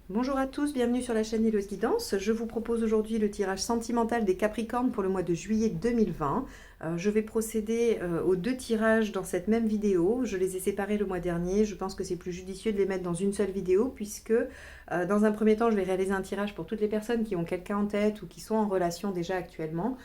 Bonjour à tous, bienvenue sur la chaîne Hello's Guidance. Je vous propose aujourd'hui le tirage sentimental des Capricornes pour le mois de juillet 2020. Je vais procéder aux deux tirages dans cette même vidéo. Je les ai séparés le mois dernier. Je pense que c'est plus judicieux de les mettre dans une seule vidéo puisque dans un premier temps, je vais réaliser un tirage pour toutes les personnes qui ont quelqu'un en tête ou qui sont en relation déjà actuellement.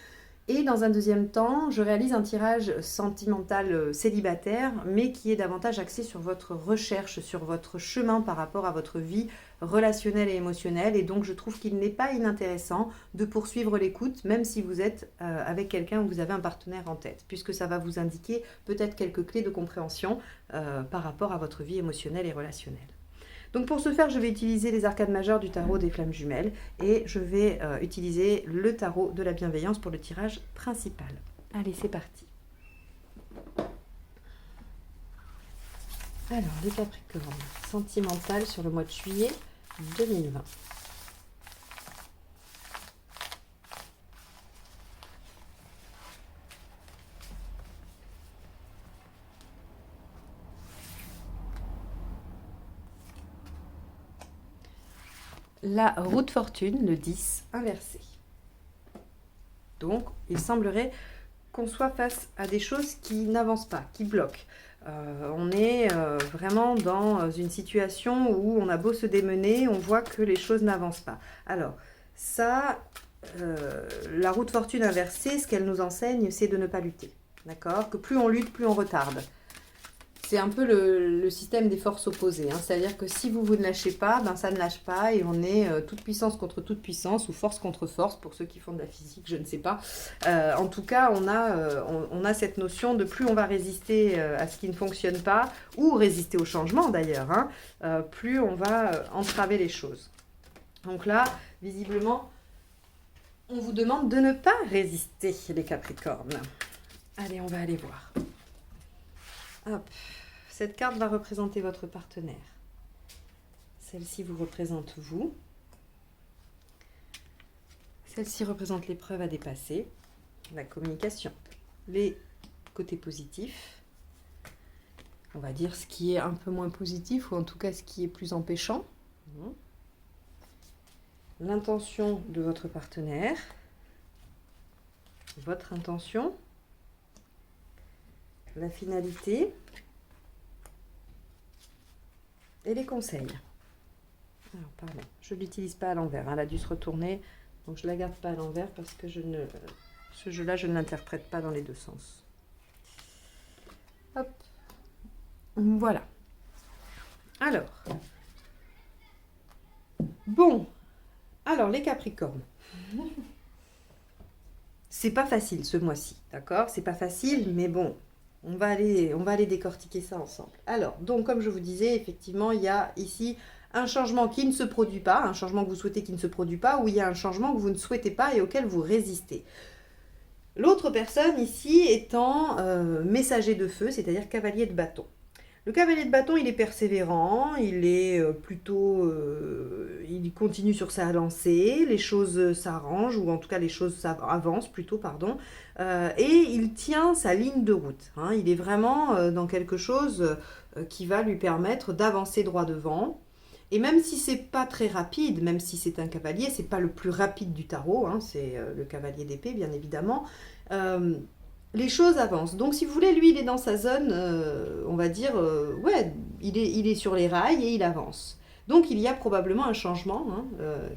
Et dans un deuxième temps, je réalise un tirage sentimental célibataire, mais qui est davantage axé sur votre recherche, sur votre chemin par rapport à votre vie relationnelle et émotionnelle. Et donc, je trouve qu'il n'est pas inintéressant de poursuivre l'écoute, même si vous êtes avec quelqu'un ou vous avez un partenaire en tête, puisque ça va vous indiquer peut-être quelques clés de compréhension par rapport à votre vie émotionnelle et relationnelle. Donc pour ce faire, je vais utiliser les arcades majeures du tarot des flammes jumelles et je vais utiliser le tarot de la bienveillance pour le tirage principal. Allez, c'est parti. Alors, les Capricornes, sentimental sur le mois de juillet 2020. La roue de fortune, le 10, inversé. Donc, il semblerait qu'on soit face à des choses qui n'avancent pas, qui bloquent. On est vraiment dans une situation où on a beau se démener, on voit que les choses n'avancent pas. Alors, ça, la roue de fortune inversée, ce qu'elle nous enseigne, c'est de ne pas lutter. D'accord? Que plus on lutte, plus on retarde. C'est un peu le système des forces opposées. Hein. C'est-à-dire que si vous ne lâchez pas, ben ça ne lâche pas et on est toute puissance contre toute puissance ou force contre force pour ceux qui font de la physique, je ne sais pas. En tout cas, on a cette notion de plus on va résister à ce qui ne fonctionne pas ou résister au changement d'ailleurs, hein, plus on va entraver les choses. Donc là, visiblement, on vous demande de ne pas résister, les Capricornes. Allez, on va aller voir. Hop. Cette carte va représenter votre partenaire. Celle-ci vous représente vous. Celle-ci représente l'épreuve à dépasser, la communication, les côtés positifs. On va dire ce qui est un peu moins positif ou en tout cas ce qui est plus empêchant. L'intention de votre partenaire. Votre intention. La finalité. Et les conseils. Alors, pardon, je ne l'utilise pas à l'envers. Elle a dû se retourner. Donc, je ne la garde pas à l'envers parce que ce jeu-là, je ne l'interprète pas dans les deux sens. Hop. Voilà. Alors. Bon. Alors, les Capricornes. C'est pas facile ce mois-ci, d'accord? C'est pas facile, mais bon. On va aller décortiquer ça ensemble. Alors, donc, comme je vous disais, effectivement, il y a ici un changement qui ne se produit pas, un changement que vous souhaitez qui ne se produit pas, ou il y a un changement que vous ne souhaitez pas et auquel vous résistez. L'autre personne ici étant messager de feu, c'est-à-dire cavalier de bâton. Le cavalier de bâton, il est persévérant, il est il continue sur sa lancée, les choses s'arrangent, ou en tout cas les choses avancent plutôt, pardon, et il tient sa ligne de route. Hein, il est vraiment dans quelque chose qui va lui permettre d'avancer droit devant. Et même si c'est pas très rapide, même si c'est un cavalier, c'est pas le plus rapide du tarot, hein, c'est le cavalier d'épée, bien évidemment. Les choses avancent. Donc, si vous voulez, lui, il est dans sa zone, on va dire, ouais, il est sur les rails et il avance. Donc, il y a probablement un changement hein,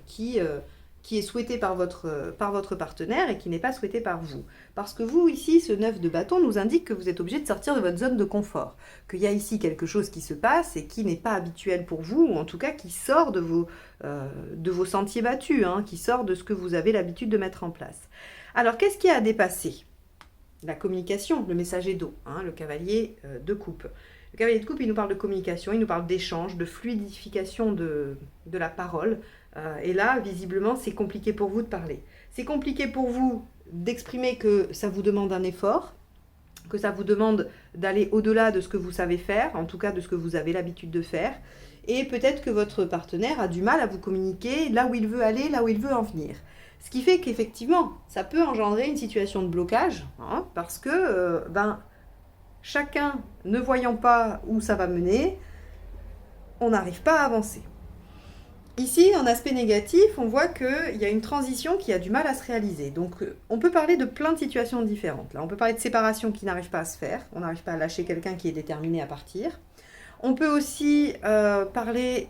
qui est souhaité par votre partenaire et qui n'est pas souhaité par vous. Parce que vous, ici, ce 9 de bâton nous indique que vous êtes obligé de sortir de votre zone de confort. Qu'il y a ici quelque chose qui se passe et qui n'est pas habituel pour vous, ou en tout cas qui sort de vos sentiers battus, hein, qui sort de ce que vous avez l'habitude de mettre en place. Alors, qu'est-ce qui a à dépasser ? La communication, le messager d'eau, hein, le cavalier de coupe. Le cavalier de coupe, il nous parle de communication, il nous parle d'échange, de fluidification de la parole. Et là, visiblement, c'est compliqué pour vous de parler. C'est compliqué pour vous d'exprimer que ça vous demande un effort, que ça vous demande d'aller au-delà de ce que vous savez faire, en tout cas de ce que vous avez l'habitude de faire. Et peut-être que votre partenaire a du mal à vous communiquer là où il veut aller, là où il veut en venir. Ce qui fait qu'effectivement, ça peut engendrer une situation de blocage, hein, parce que chacun ne voyant pas où ça va mener, on n'arrive pas à avancer. Ici, en aspect négatif, on voit qu'il y a une transition qui a du mal à se réaliser. Donc, on peut parler de plein de situations différentes. Là, on peut parler de séparation qui n'arrive pas à se faire. On n'arrive pas à lâcher quelqu'un qui est déterminé à partir. On peut aussi parler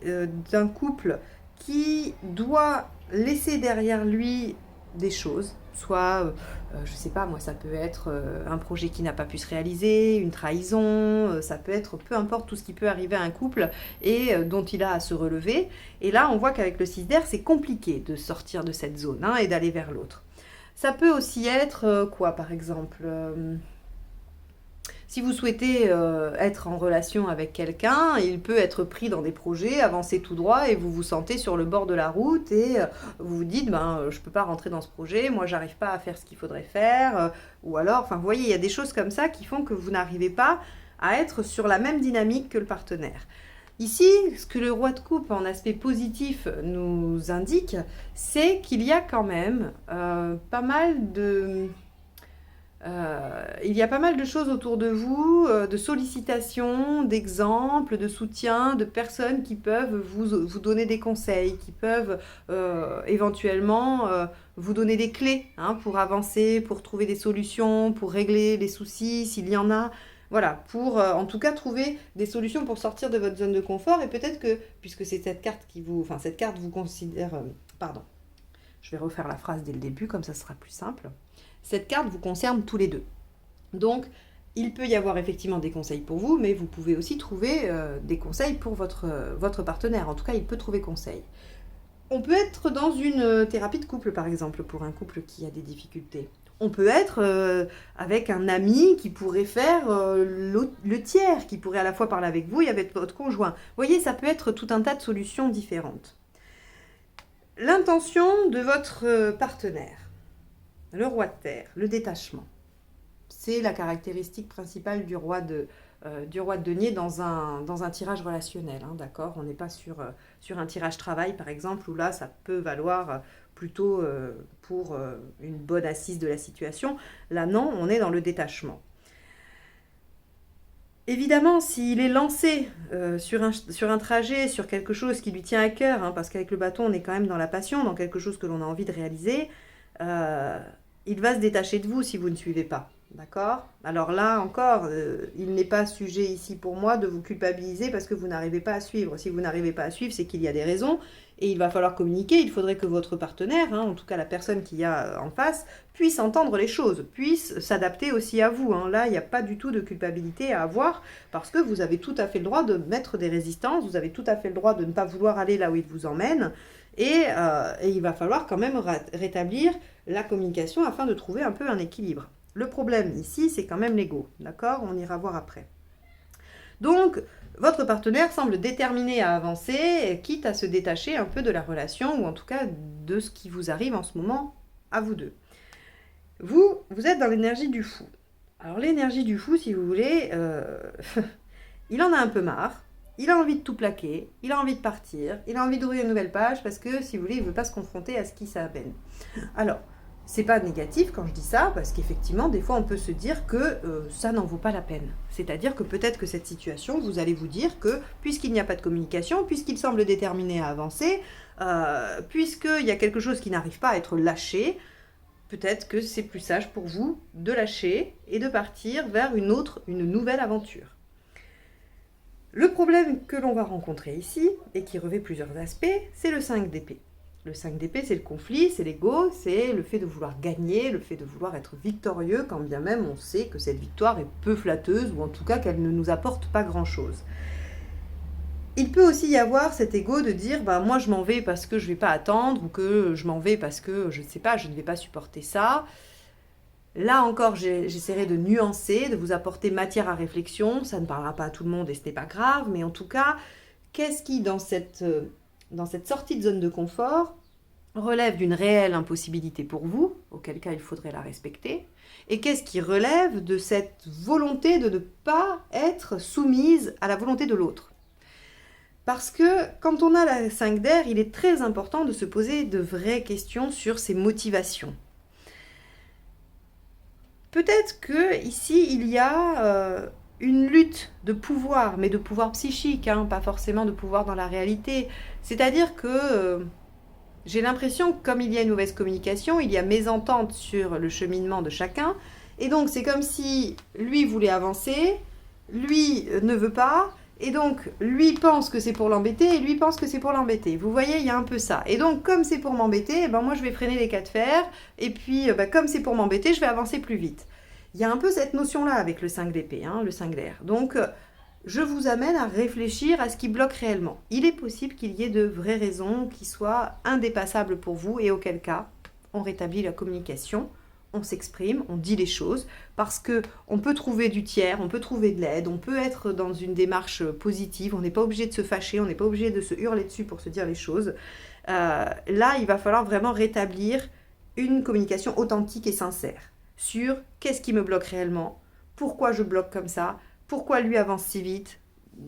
d'un couple qui doit laisser derrière lui des choses, soit, je ne sais pas, moi, ça peut être un projet qui n'a pas pu se réaliser, une trahison, ça peut être peu importe tout ce qui peut arriver à un couple et dont il a à se relever. Et là, on voit qu'avec le 6 d'air, c'est compliqué de sortir de cette zone hein, et d'aller vers l'autre. Ça peut aussi être quoi, par exemple si vous souhaitez être en relation avec quelqu'un, il peut être pris dans des projets, avancer tout droit et vous vous sentez sur le bord de la route et vous vous dites je peux pas rentrer dans ce projet, moi j'arrive pas à faire ce qu'il faudrait faire ou alors enfin vous voyez, il y a des choses comme ça qui font que vous n'arrivez pas à être sur la même dynamique que le partenaire. Ici, ce que le roi de coupe en aspect positif nous indique, c'est qu'il y a quand même pas mal de il y a pas mal de choses autour de vous, de sollicitations, d'exemples, de soutien, de personnes qui peuvent vous donner des conseils, qui peuvent éventuellement vous donner des clés hein, pour avancer, pour trouver des solutions, pour régler les soucis s'il y en a. Voilà, pour en tout cas trouver des solutions pour sortir de votre zone de confort et peut-être que, puisque c'est cette carte qui vous, enfin cette carte vous considère, pardon, je vais refaire la phrase dès le début comme ça sera plus simple. Cette carte vous concerne tous les deux. Donc, il peut y avoir effectivement des conseils pour vous, mais vous pouvez aussi trouver des conseils pour votre partenaire. En tout cas, il peut trouver conseil. On peut être dans une thérapie de couple, par exemple, pour un couple qui a des difficultés. On peut être avec un ami qui pourrait faire le tiers, qui pourrait à la fois parler avec vous et avec votre conjoint. Vous voyez, ça peut être tout un tas de solutions différentes. L'intention de votre partenaire. Le roi de terre, le détachement. C'est la caractéristique principale du roi de denier dans un tirage relationnel. Hein, d'accord ? On n'est pas sur un tirage travail, par exemple, où là, ça peut valoir plutôt pour une bonne assise de la situation. Là, non, on est dans le détachement. Évidemment, s'il est lancé sur un trajet, sur quelque chose qui lui tient à cœur, hein, parce qu'avec le bâton, on est quand même dans la passion, dans quelque chose que l'on a envie de réaliser, il va se détacher de vous si vous ne suivez pas. D'accord ? Alors là encore, il n'est pas sujet ici pour moi de vous culpabiliser parce que vous n'arrivez pas à suivre. Si vous n'arrivez pas à suivre, c'est qu'il y a des raisons et il va falloir communiquer. Il faudrait que votre partenaire, hein, en tout cas la personne qu'il y a en face, puisse entendre les choses, puisse s'adapter aussi à vous. Hein. Là, il n'y a pas du tout de culpabilité à avoir parce que vous avez tout à fait le droit de mettre des résistances, vous avez tout à fait le droit de ne pas vouloir aller là où il vous emmène et il va falloir quand même rétablir la communication afin de trouver un peu un équilibre. Le problème ici, c'est quand même l'ego, d'accord ? On ira voir après. Donc, votre partenaire semble déterminé à avancer, quitte à se détacher un peu de la relation, ou en tout cas de ce qui vous arrive en ce moment à vous deux. Vous êtes dans l'énergie du fou. Alors l'énergie du fou, si vous voulez, il en a un peu marre, il a envie de tout plaquer, il a envie de partir, il a envie d'ouvrir une nouvelle page, parce que, si vous voulez, il ne veut pas se confronter à ce qui s'amène. Alors, c'est pas négatif quand je dis ça, parce qu'effectivement, des fois, on peut se dire que ça n'en vaut pas la peine. C'est-à-dire que peut-être que cette situation, vous allez vous dire que, puisqu'il n'y a pas de communication, puisqu'il semble déterminé à avancer, puisqu'il y a quelque chose qui n'arrive pas à être lâché, peut-être que c'est plus sage pour vous de lâcher et de partir vers une nouvelle aventure. Le problème que l'on va rencontrer ici, et qui revêt plusieurs aspects, c'est le 5 d'épée. Le 5 d'épée, c'est le conflit, c'est l'ego, c'est le fait de vouloir gagner, le fait de vouloir être victorieux, quand bien même on sait que cette victoire est peu flatteuse, ou en tout cas qu'elle ne nous apporte pas grand-chose. Il peut aussi y avoir cet ego de dire moi je m'en vais parce que je ne vais pas attendre, ou que je m'en vais parce que je ne sais pas, je ne vais pas supporter ça. Là encore, j'essaierai de nuancer, de vous apporter matière à réflexion. Ça ne parlera pas à tout le monde et ce n'est pas grave, mais en tout cas, qu'est-ce qui dans cette sortie de zone de confort relève d'une réelle impossibilité pour vous, auquel cas il faudrait la respecter, et qu'est-ce qui relève de cette volonté de ne pas être soumise à la volonté de l'autre. Parce que quand on a la 5 d'air, il est très important de se poser de vraies questions sur ses motivations. Peut-être que ici il y a une lutte de pouvoir, mais de pouvoir psychique, hein, pas forcément de pouvoir dans la réalité. C'est-à-dire que j'ai l'impression que comme il y a une mauvaise communication, il y a mésentente sur le cheminement de chacun. Et donc c'est comme si lui voulait avancer, lui ne veut pas, et donc lui pense que c'est pour l'embêter, et lui pense que c'est pour l'embêter. Vous voyez, il y a un peu ça. Et donc comme c'est pour m'embêter, eh ben, moi je vais freiner les cas de fer, et puis comme c'est pour m'embêter, je vais avancer plus vite. Il y a un peu cette notion-là avec le 5 d'épée, hein, le 5 d'air. Donc je vous amène à réfléchir à ce qui bloque réellement. Il est possible qu'il y ait de vraies raisons qui soient indépassables pour vous, et auquel cas, on rétablit la communication, on s'exprime, on dit les choses, parce que on peut trouver du tiers, on peut trouver de l'aide, on peut être dans une démarche positive, on n'est pas obligé de se fâcher, on n'est pas obligé de se hurler dessus pour se dire les choses. Là, il va falloir vraiment rétablir une communication authentique et sincère sur qu'est-ce qui me bloque réellement, pourquoi je bloque comme ça, pourquoi lui avance si vite,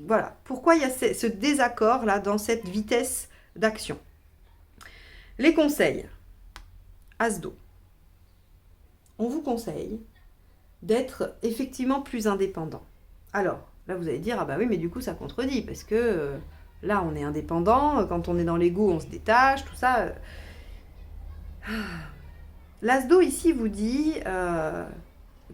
voilà, pourquoi il y a ce désaccord là dans cette vitesse d'action. Les conseils, As-do. On vous conseille d'être effectivement plus indépendant. Alors, là vous allez dire, ah bah oui, mais du coup ça contredit, parce que là on est indépendant, quand on est dans l'ego on se détache, tout ça. L'As-do ici vous dit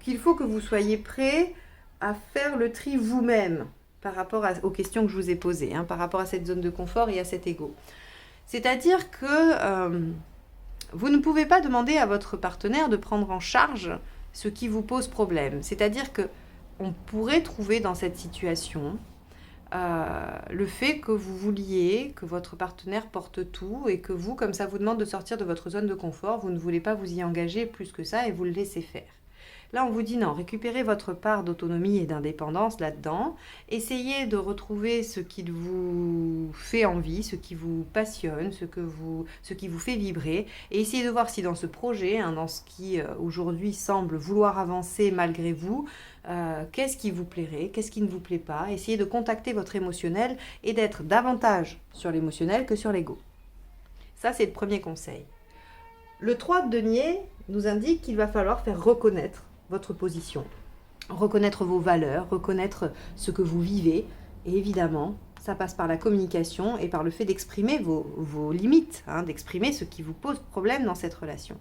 qu'il faut que vous soyez prêt à faire le tri vous-même par rapport aux questions que je vous ai posées, hein, par rapport à cette zone de confort et à cet ego. C'est-à-dire que vous ne pouvez pas demander à votre partenaire de prendre en charge ce qui vous pose problème. C'est-à-dire que on pourrait trouver dans cette situation le fait que vous vouliez que votre partenaire porte tout et que vous, comme ça vous demande de sortir de votre zone de confort, vous ne voulez pas vous y engager plus que ça et vous le laissez faire. Là, on vous dit non, récupérez votre part d'autonomie et d'indépendance là-dedans. Essayez de retrouver ce qui vous fait envie, ce qui vous passionne, ce qui vous fait vibrer. Et essayez de voir si dans ce projet, hein, dans ce qui aujourd'hui semble vouloir avancer malgré vous, qu'est-ce qui vous plairait, qu'est-ce qui ne vous plaît pas. Essayez de contacter votre émotionnel et d'être davantage sur l'émotionnel que sur l'ego. Ça, c'est le premier conseil. Le 3 de denier nous indique qu'il va falloir faire reconnaître votre position, reconnaître vos valeurs, reconnaître ce que vous vivez. Et évidemment, ça passe par la communication et par le fait d'exprimer vos limites, hein, d'exprimer ce qui vous pose problème dans cette relation.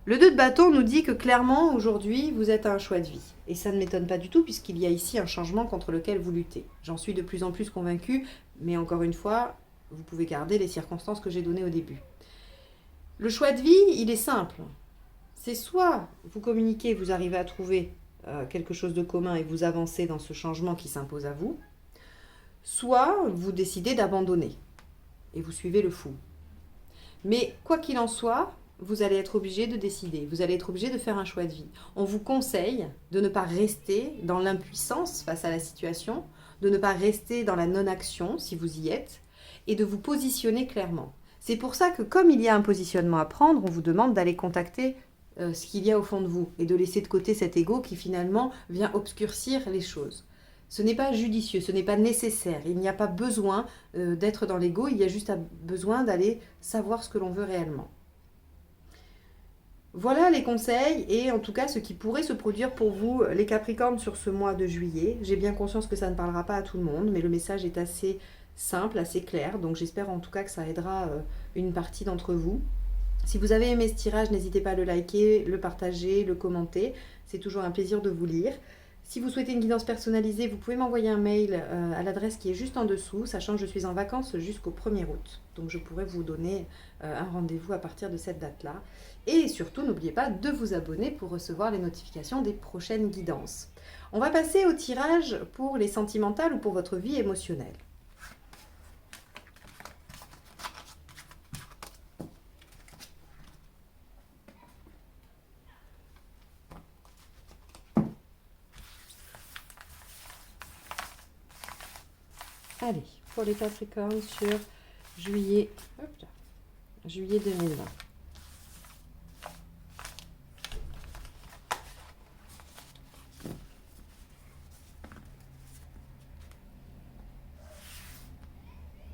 Le 2 de bâton nous dit que clairement, aujourd'hui, vous êtes à un choix de vie. Et ça ne m'étonne pas du tout, puisqu'il y a ici un changement contre lequel vous luttez. J'en suis de plus en plus convaincue, mais encore une fois, vous pouvez garder les circonstances que j'ai données au début. Le choix de vie, il est simple. C'est soit vous communiquez, vous arrivez à trouver quelque chose de commun et vous avancez dans ce changement qui s'impose à vous, soit vous décidez d'abandonner et vous suivez le fou. Mais quoi qu'il en soit, vous allez être obligé de décider, vous allez être obligé de faire un choix de vie. On vous conseille de ne pas rester dans l'impuissance face à la situation, de ne pas rester dans la non-action si vous y êtes, et de vous positionner clairement. C'est pour ça que comme il y a un positionnement à prendre, on vous demande d'aller contacter ce qu'il y a au fond de vous et de laisser de côté cet ego qui finalement vient obscurcir les choses. Ce n'est pas judicieux, ce n'est pas nécessaire. Il n'y a pas besoin d'être dans l'ego, il y a juste besoin d'aller savoir ce que l'on veut réellement. Voilà les conseils et en tout cas ce qui pourrait se produire pour vous, les Capricornes, sur ce mois de juillet. J'ai bien conscience que ça ne parlera pas à tout le monde, mais le message est assez simple, assez clair, donc j'espère en tout cas que ça aidera une partie d'entre vous. Si vous avez aimé ce tirage, n'hésitez pas à le liker, le partager, le commenter. C'est toujours un plaisir de vous lire. Si vous souhaitez une guidance personnalisée, vous pouvez m'envoyer un mail à l'adresse qui est juste en dessous, sachant que je suis en vacances jusqu'au 1er août. Donc je pourrai vous donner un rendez-vous à partir de cette date-là. Et surtout, n'oubliez pas de vous abonner pour recevoir les notifications des prochaines guidances. On va passer au tirage pour les sentimentales ou pour votre vie émotionnelle. Allez, pour les Capricornes sur juillet 2020.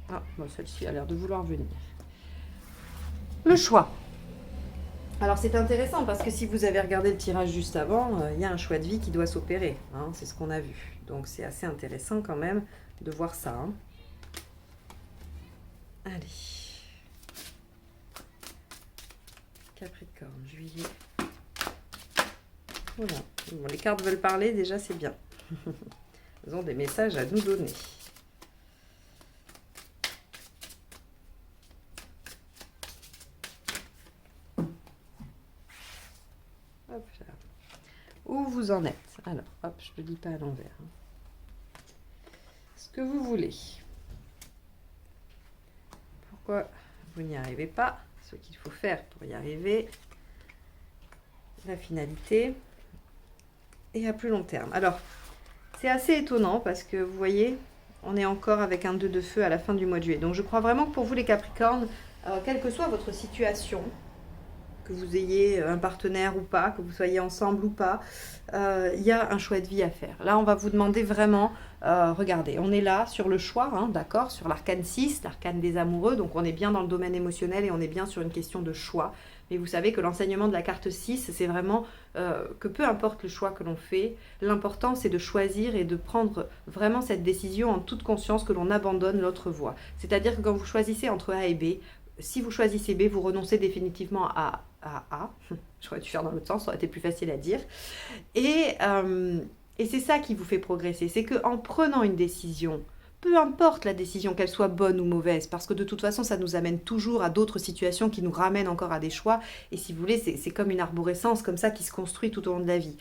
Ah, bon, celle-ci a l'air de vouloir venir. Le choix. Alors c'est intéressant parce que si vous avez regardé le tirage juste avant, il y a un choix de vie qui doit s'opérer, hein, c'est ce qu'on a vu. Donc c'est assez intéressant quand même de voir ça, hein. Allez. Capricorne, juillet. Voilà. Bon, les cartes veulent parler, déjà c'est bien. Ils ont des messages à nous donner. Hop là. Où vous en êtes? Alors, hop, je ne le lis pas à l'envers, hein. Ce que vous voulez. Pourquoi vous n'y arrivez pas? Ce qu'il faut faire pour y arriver. La finalité. Et à plus long terme. Alors, c'est assez étonnant parce que vous voyez, on est encore avec un 2 de feu à la fin du mois de juillet. Donc je crois vraiment que pour vous les Capricornes, quelle que soit votre situation, que vous ayez un partenaire ou pas, que vous soyez ensemble ou pas, il y a un choix de vie à faire. Là, on va vous demander vraiment, regardez, on est là sur le choix, hein, d'accord, sur l'arcane 6, l'arcane des amoureux, donc on est bien dans le domaine émotionnel et on est bien sur une question de choix. Mais vous savez que l'enseignement de la carte 6, c'est vraiment que peu importe le choix que l'on fait, l'important c'est de choisir et de prendre vraiment cette décision en toute conscience que l'on abandonne l'autre voie. C'est-à-dire que quand vous choisissez entre A et B, si vous choisissez B, vous renoncez définitivement à A. J'aurais dû faire dans l'autre sens, ça aurait été plus facile à dire. Et c'est ça qui vous fait progresser. C'est qu'en prenant une décision, peu importe la décision, qu'elle soit bonne ou mauvaise, parce que de toute façon, ça nous amène toujours à d'autres situations qui nous ramènent encore à des choix. Et si vous voulez, c'est comme une arborescence comme ça qui se construit tout au long de la vie.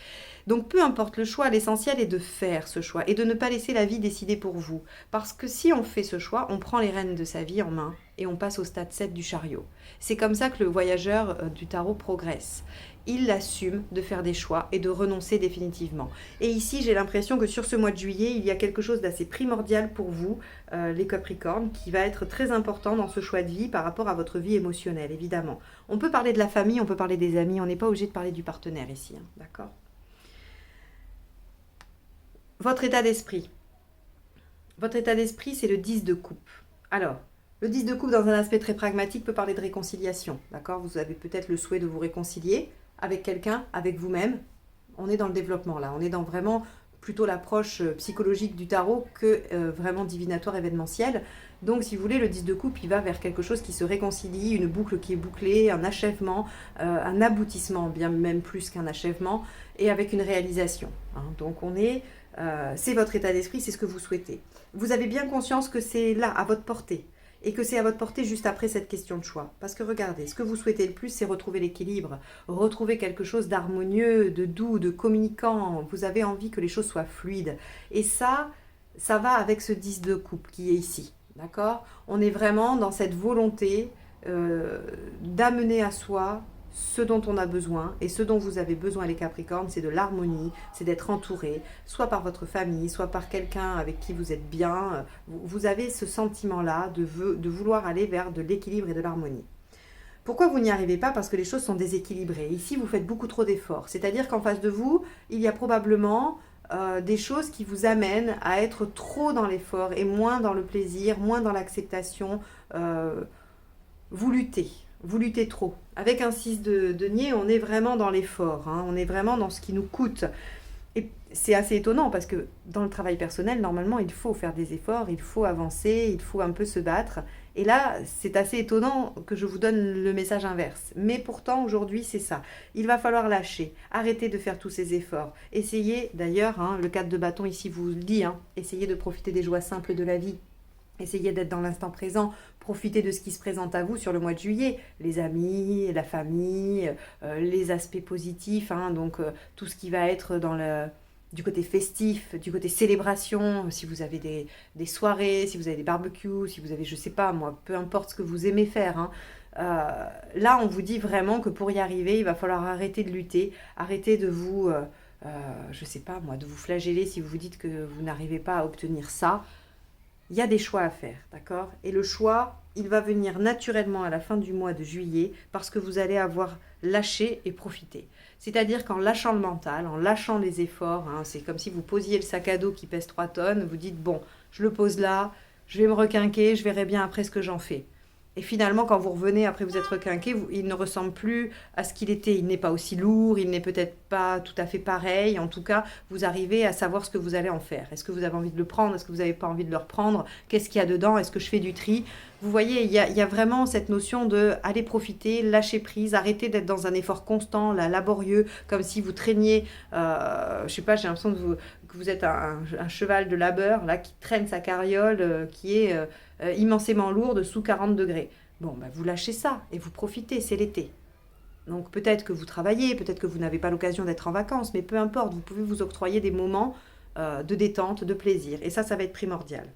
Donc peu importe le choix, l'essentiel est de faire ce choix et de ne pas laisser la vie décider pour vous. Parce que si on fait ce choix, on prend les rênes de sa vie en main et on passe au stade 7 du chariot. C'est comme ça que le voyageur du tarot progresse. Il assume de faire des choix et de renoncer définitivement. Et ici, j'ai l'impression que sur ce mois de juillet, il y a quelque chose d'assez primordial pour vous, les Capricornes, qui va être très important dans ce choix de vie par rapport à votre vie émotionnelle, évidemment. On peut parler de la famille, on peut parler des amis, on n'est pas obligé de parler du partenaire ici, hein, d'accord ? Votre état d'esprit. Votre état d'esprit, c'est le 10 de coupe. Alors, le 10 de coupe, dans un aspect très pragmatique, peut parler de réconciliation. D'accord? Vous avez peut-être le souhait de vous réconcilier avec quelqu'un, avec vous-même. On est dans le développement, là. On est dans vraiment plutôt l'approche psychologique du tarot que vraiment divinatoire événementielle. Donc, si vous voulez, le 10 de coupe, il va vers quelque chose qui se réconcilie, une boucle qui est bouclée, un achèvement, un aboutissement, bien même plus qu'un achèvement, et avec une réalisation, hein. Donc, c'est votre état d'esprit, c'est ce que vous souhaitez. Vous avez bien conscience que c'est là, à votre portée, et que c'est à votre portée juste après cette question de choix. Parce que regardez, ce que vous souhaitez le plus, c'est retrouver l'équilibre, retrouver quelque chose d'harmonieux, de doux, de communicant. Vous avez envie que les choses soient fluides. Et ça va avec ce 10 de coupe qui est ici. D'accord? On est vraiment dans cette volonté d'amener à soi ce dont on a besoin, et ce dont vous avez besoin les Capricornes, c'est de l'harmonie, c'est d'être entouré, soit par votre famille, soit par quelqu'un avec qui vous êtes bien. Vous avez ce sentiment-là de vouloir aller vers de l'équilibre et de l'harmonie. Pourquoi vous n'y arrivez pas? Parce que les choses sont déséquilibrées. Ici, vous faites beaucoup trop d'efforts. C'est-à-dire qu'en face de vous, il y a probablement des choses qui vous amènent à être trop dans l'effort et moins dans le plaisir, moins dans l'acceptation. Vous luttez trop. Avec un 6 de denier, on est vraiment dans l'effort, hein, on est vraiment dans ce qui nous coûte. Et c'est assez étonnant parce que dans le travail personnel, normalement, il faut faire des efforts, il faut avancer, il faut un peu se battre. Et là, c'est assez étonnant que je vous donne le message inverse. Mais pourtant, aujourd'hui, c'est ça. Il va falloir lâcher, arrêter de faire tous ces efforts. Essayez, d'ailleurs, hein, le 4 de bâton ici vous le dit, hein, essayez de profiter des joies simples de la vie. Essayez d'être dans l'instant présent, profitez de ce qui se présente à vous sur le mois de juillet, les amis, la famille, les aspects positifs, hein, donc tout ce qui va être du côté festif, du côté célébration, si vous avez des soirées, si vous avez des barbecues, si vous avez, je sais pas moi, peu importe ce que vous aimez faire, hein. Là, on vous dit vraiment que pour y arriver, il va falloir arrêter de lutter, arrêter de vous, je sais pas moi, de vous flageller si vous vous dites que vous n'arrivez pas à obtenir ça. Il y a des choix à faire, d'accord? Et le choix, il va venir naturellement à la fin du mois de juillet parce que vous allez avoir lâché et profité. C'est-à-dire qu'en lâchant le mental, en lâchant les efforts, hein, c'est comme si vous posiez le sac à dos qui pèse 3 tonnes, vous dites, bon, je le pose là, je vais me requinquer, je verrai bien après ce que j'en fais. Et finalement, quand vous revenez, après vous êtes requinqué, il ne ressemble plus à ce qu'il était. Il n'est pas aussi lourd, il n'est peut-être pas tout à fait pareil. En tout cas, vous arrivez à savoir ce que vous allez en faire. Est-ce que vous avez envie de le prendre? Est-ce que vous n'avez pas envie de le reprendre? Qu'est-ce qu'il y a dedans? Est-ce que je fais du tri? Vous voyez, il y a vraiment cette notion de aller profiter, lâcher prise, arrêter d'être dans un effort constant, là, laborieux, comme si vous traîniez, je sais pas, j'ai l'impression que vous êtes un cheval de labeur, là, qui traîne sa carriole, qui est immensément lourde, sous 40 degrés. Bon, bah, vous lâchez ça et vous profitez, c'est l'été. Donc peut-être que vous travaillez, peut-être que vous n'avez pas l'occasion d'être en vacances, mais peu importe, vous pouvez vous octroyer des moments de détente, de plaisir. Et ça va être primordial.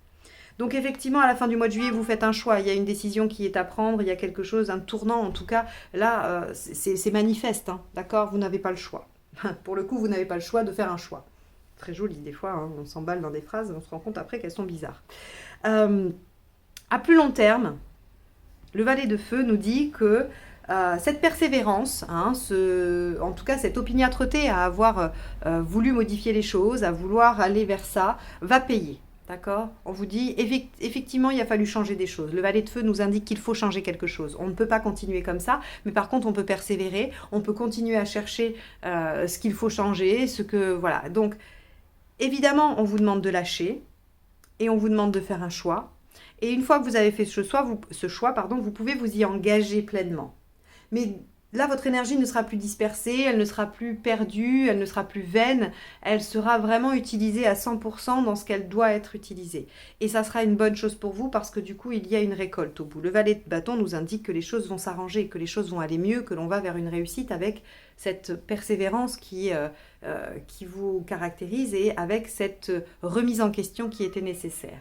Donc effectivement, à la fin du mois de juillet, vous faites un choix. Il y a une décision qui est à prendre, il y a quelque chose, un tournant. En tout cas, là, c'est manifeste, hein, d'accord? Vous n'avez pas le choix. Pour le coup, vous n'avez pas le choix de faire un choix. Très joli, des fois, hein, on s'emballe dans des phrases et on se rend compte après qu'elles sont bizarres. À plus long terme, le valet de feu nous dit que cette persévérance, hein, en tout cas cette opiniâtreté à avoir voulu modifier les choses, à vouloir aller vers ça, va payer. D'accord? On vous dit, effectivement, il a fallu changer des choses. Le valet de feu nous indique qu'il faut changer quelque chose. On ne peut pas continuer comme ça, mais par contre, on peut persévérer, on peut continuer à chercher ce qu'il faut changer, voilà. Donc, évidemment, on vous demande de lâcher et on vous demande de faire un choix. Et une fois que vous avez fait ce choix, vous pouvez vous y engager pleinement. Mais là, votre énergie ne sera plus dispersée, elle ne sera plus perdue, elle ne sera plus vaine, elle sera vraiment utilisée à 100% dans ce qu'elle doit être utilisée. Et ça sera une bonne chose pour vous parce que du coup, il y a une récolte au bout. Le valet de bâton nous indique que les choses vont s'arranger, que les choses vont aller mieux, que l'on va vers une réussite avec cette persévérance qui vous caractérise et avec cette remise en question qui était nécessaire.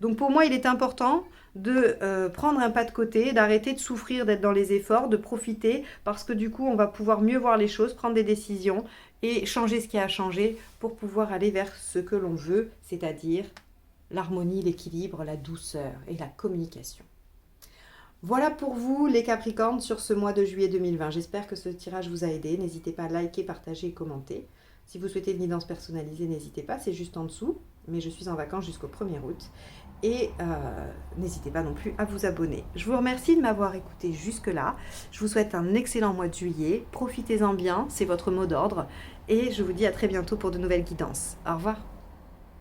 Donc pour moi, il est important de prendre un pas de côté, d'arrêter de souffrir, d'être dans les efforts, de profiter, parce que du coup, on va pouvoir mieux voir les choses, prendre des décisions et changer ce qui a à changer pour pouvoir aller vers ce que l'on veut, c'est-à-dire l'harmonie, l'équilibre, la douceur et la communication. Voilà pour vous les Capricornes sur ce mois de juillet 2020. J'espère que ce tirage vous a aidé. N'hésitez pas à liker, partager et commenter. Si vous souhaitez une guidance personnalisée, n'hésitez pas, c'est juste en dessous. Mais je suis en vacances jusqu'au 1er août. Et n'hésitez pas non plus à vous abonner. Je vous remercie de m'avoir écouté jusque-là. Je vous souhaite un excellent mois de juillet. Profitez-en bien, c'est votre mot d'ordre. Et je vous dis à très bientôt pour de nouvelles guidances. Au revoir.